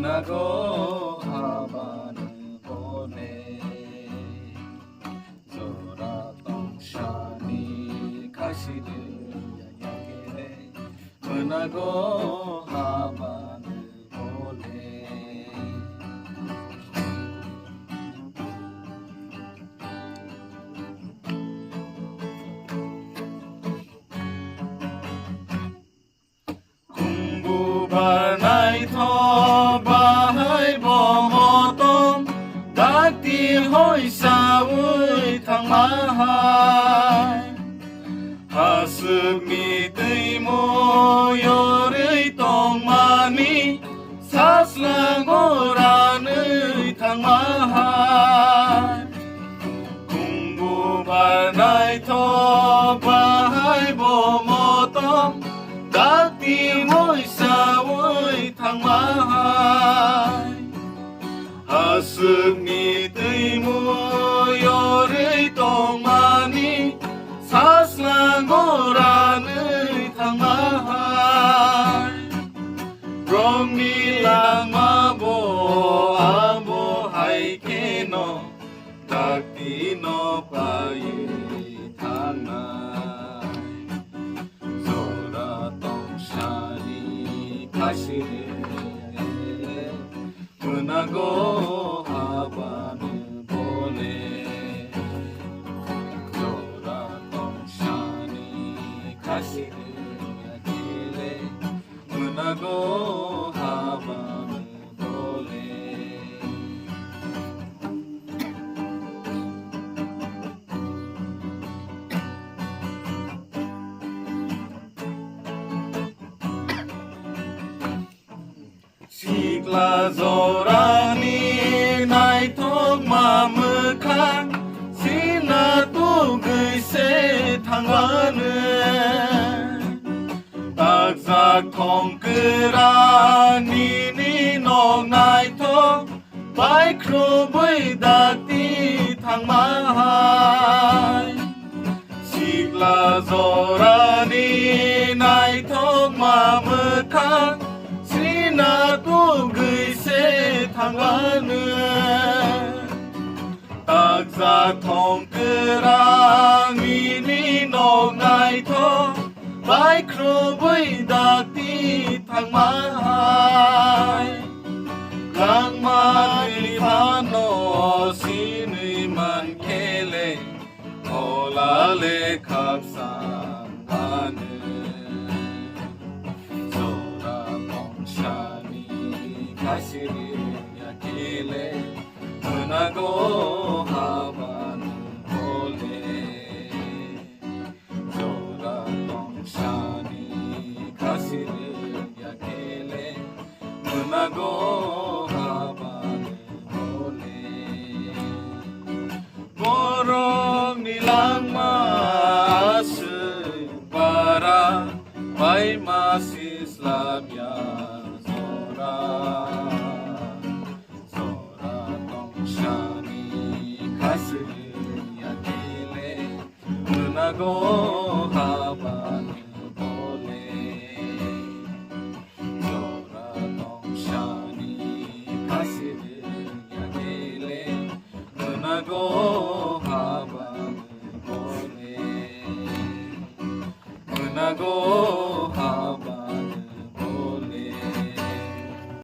은하고 하바는 보내 조라 동샤니 가시를 야야게래 은하고 하바는 보내 Banai tho bahai bo motom dakti hoi saui thang mahai hasuk mi tei mo yorei tong mani saslang oranei thang mahai kungbu banai tho bahai bo motom dakti hoi saui thang mahai hasuk mi tei mo yorei tong mani saslang oranei thang mahai rong ni lang ma bo amo hai keno dakti no pai thang nai zora tong shani 가시를 은하고 하바는 보내 조라 동샤니 가시를 야길래 은하고 하바는 보내 Sikla zorani nai thok ma mơ khang Sina tu gửi se thang vane Tak giặc thong cư ra ni ni nong nai thok Bai kro bui dak ti thang ma hai Sikla zorani nai thok ma mơ khang Sina tu gửi se thang vane Tak giặc thong cư ra nghi ni nong nai tho Bai kro bui dak ti thang ma hai Kang ma ni pha no si ni man kele Ola le khap sang vane 가시를 야길래 은하고 하바는 보내 조라 동샤니 가시를 야길래 은하고 하바는 보내 보롱 니랑 마스 바라 바이 마시 슬라비아 은하고 하바는 보내 조라 동샤니 가시를 야길래 은하고 하바는 보내 은하고